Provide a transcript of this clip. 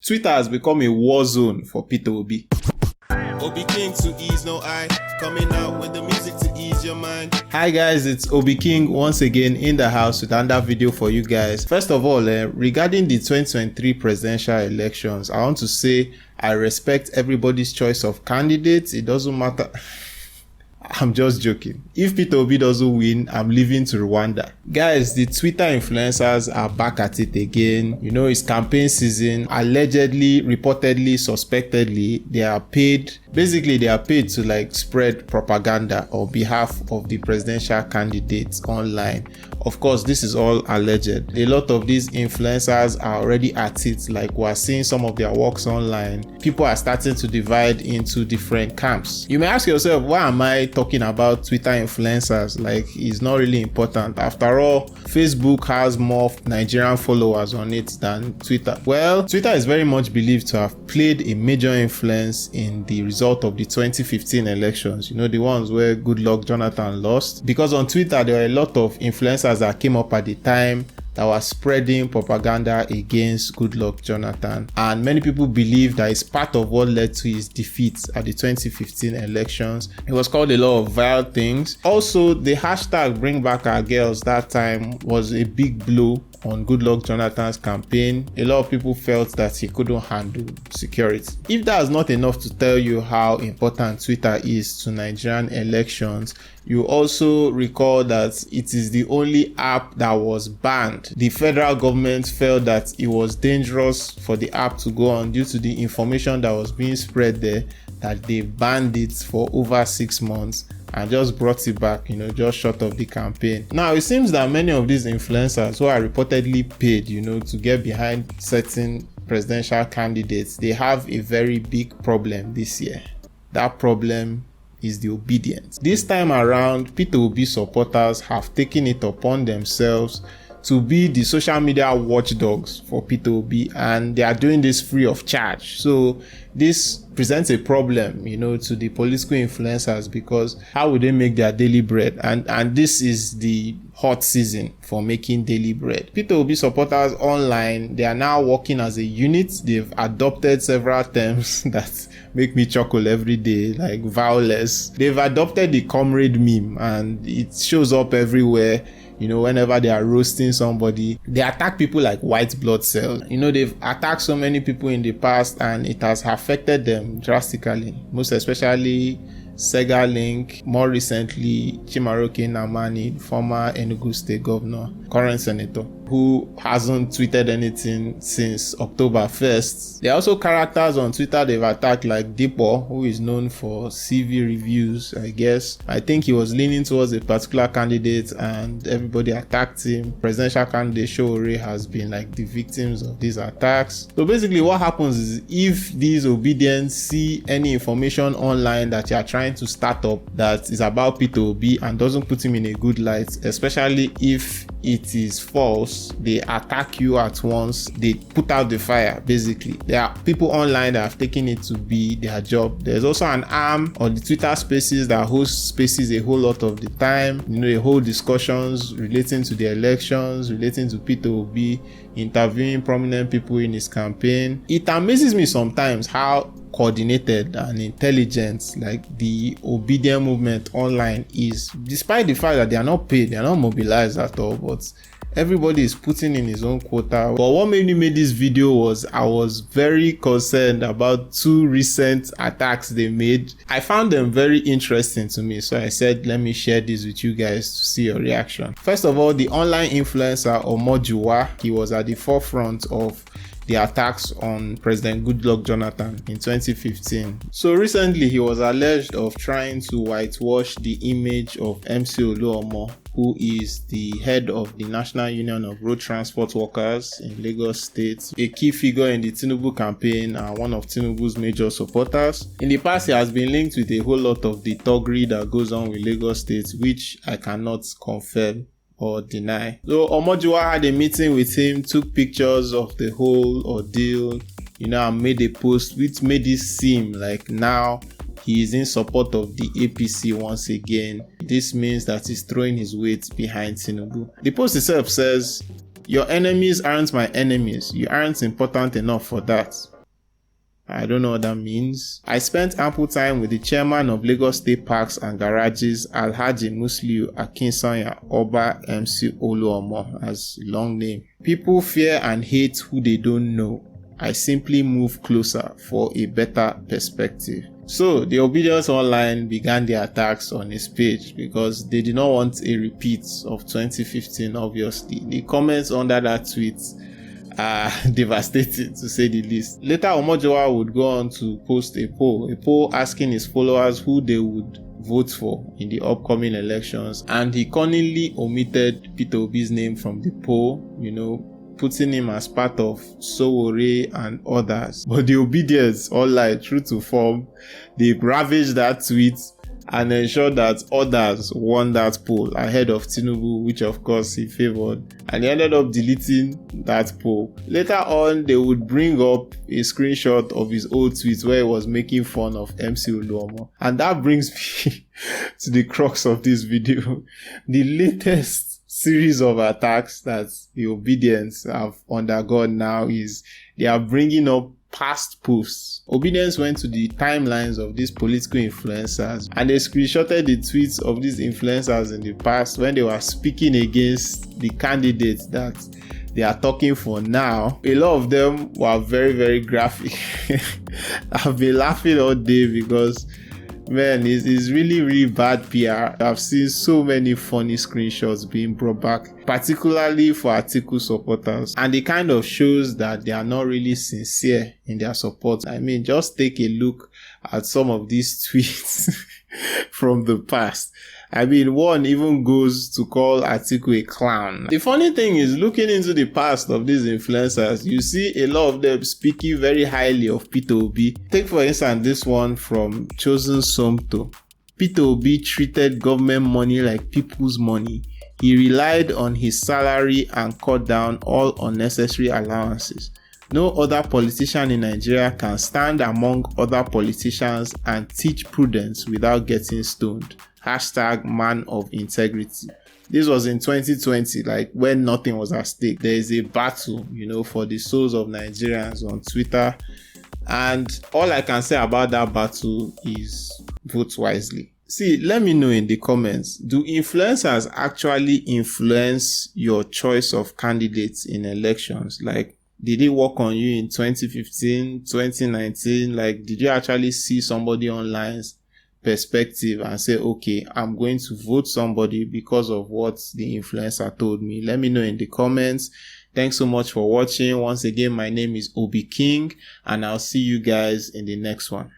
Twitter has become a war zone for Peter Obi. OB Keeng to ease no eye, coming out with the music to ease your mind. Hi guys, it's OB Keeng once again in the house with another video for you guys. First of all, regarding the 2023 presidential elections, I want to say I respect everybody's choice of candidates. It doesn't matter. I'm just joking. If Peter Obi doesn't win, I'm leaving to Rwanda. Guys, the Twitter influencers are back at it again. You know, it's campaign season. Allegedly, reportedly, suspectedly, they are paid. Basically, they are paid to like spread propaganda on behalf of the presidential candidates online. Of course, this is all alleged. A lot of these influencers are already at it. Like we're seeing some of their works online. People are starting to divide into different camps. You may ask yourself, why am I talking about Twitter influencers? Like, it's not really important. After all, Facebook has more Nigerian followers on it than Twitter. Well, Twitter is very much believed to have played a major influence in the result of the 2015 elections. You know, the ones where Goodluck Jonathan lost. Because on Twitter, there were a lot of influencers that came up at the time that was spreading propaganda against Goodluck Jonathan, and many people believe that it's part of what led to his defeat at the 2015 elections. It was called a lot of vile things. Also, the hashtag Bring Back Our Girls that time was a big blow on Goodluck Jonathan's campaign. A lot of people felt that he couldn't handle security. If that's not enough to tell you how important Twitter is to Nigerian elections, you also recall that it is the only app that was banned. The federal government felt that it was dangerous for the app to go on due to the information that was being spread there, that they banned it for over 6 months and just brought it back, you know, just short of the campaign. Now, it seems that many of these influencers who are reportedly paid, you know, to get behind certain presidential candidates, they have a very big problem this year. That problem is the obedience. This time around, Peter Obi supporters have taken it upon themselves to be the social media watchdogs for Peter Obi, and they are doing this free of charge. So this presents a problem, you know, to the political influencers, because how would they make their daily bread? And this is the hot season for making daily bread. Peter Obi supporters online, they are now working as a unit. They've adopted several terms that make me chuckle every day, like violence. They've adopted the comrade meme, and it shows up everywhere. You know, whenever they are roasting somebody, they attack people like white blood cells. You know, they've attacked so many people in the past, and it has affected them drastically. Most especially Sega Link, more recently Chimaroke Namani, former Enugu State Governor, current Senator, who hasn't tweeted anything since October 1st. There are also characters on Twitter they've attacked, like Dipo, who is known for CV reviews, I guess. I think he was leaning towards a particular candidate and everybody attacked him. Presidential candidate Showore has been like the victims of these attacks. So basically what happens is, if these obedience see any information online that you are trying to start up that is about Peter Obi and doesn't put him in a good light, especially if it is false, they attack you at once. They put out the fire. Basically, there are people online that have taken it to be their job. There's also an arm on the Twitter spaces that hosts spaces a whole lot of the time. You know, they hold discussions relating to the elections, relating to Peter Obi, interviewing prominent people in his campaign. It amazes me sometimes how coordinated and intelligent like the obedient movement online is, despite the fact that they are not paid, they are not mobilized at all, but everybody is putting in his own quota. But what made me make this video was I was very concerned about 2 recent attacks they made. I found them very interesting to me, so I said let me share this with you guys to see your reaction. First of all, the online influencer Omojuwa, he was at the forefront of the attacks on President Goodluck Jonathan in 2015. So recently he was alleged of trying to whitewash the image of MC Oluomo, who is the head of the National Union of Road Transport Workers in Lagos State, a key figure in the Tinubu campaign and one of Tinubu's major supporters. In the past, he has been linked with a whole lot of the thuggery that goes on with Lagos State, which I cannot confirm or deny. So Omojuwa had a meeting with him, took pictures of the whole ordeal, you know, and made a post which made it seem like now he is in support of the APC once again. This means that he's throwing his weight behind Tinubu. The post itself says, "Your enemies aren't my enemies. You aren't important enough for that. I don't know what that means. I spent ample time with the chairman of Lagos State Parks and Garages, Alhaji Musliu Akinsanya Oba MC Oluomo, as a long name. People fear and hate who they don't know. I simply move closer for a better perspective. So the Obedience Online began their attacks on his page because they did not want a repeat of 2015, obviously. The comments under that tweet are devastating, to say the least. Later, Omojowa would go on to post a poll asking his followers who they would vote for in the upcoming elections, and he cunningly omitted Peter Obi's name from the poll, putting him as part of Sowore and others. But the Obedience Online, true to form, they ravaged that tweet and ensured that others won that poll ahead of Tinubu, which of course he favored, and he ended up deleting that poll. Later on, they would bring up a screenshot of his old tweets where he was making fun of MC Oluomo, and that brings me to the crux of this video. The latest series of attacks that the Obedience have undergone now is they are bringing up past posts. Obedience went to the timelines of these political influencers and they screenshotted the tweets of these influencers in the past when they were speaking against the candidates that they are talking for now. A lot of them were very, very graphic. I've been laughing all day because man, it's really, really bad PR. I've seen so many funny screenshots being brought back, particularly for Atiku supporters. And it kind of shows that they are not really sincere in their support. I mean, just take a look at some of these tweets from the past. I mean, one even goes to call Atiku a clown. The funny thing is, looking into the past of these influencers, you see a lot of them speaking very highly of Peter Obi. Take for instance this one from Chosen Somto. Peter Obi treated government money like people's money. He relied on his salary and cut down all unnecessary allowances. No other politician in Nigeria can stand among other politicians and teach prudence without getting stoned. #man of integrity. This was in 2020, like when nothing was at stake. There is a battle, for the souls of Nigerians on Twitter. And all I can say about that battle is vote wisely. See, let me know in the comments, do influencers actually influence your choice of candidates in elections? Like, did it work on you in 2015, 2019? Like, did you actually see somebody online's perspective and say, okay, I'm going to vote somebody because of what the influencer told me? Let me know in the comments. Thanks so much for watching. Once again, my name is OB Keeng, and I'll see you guys in the next one.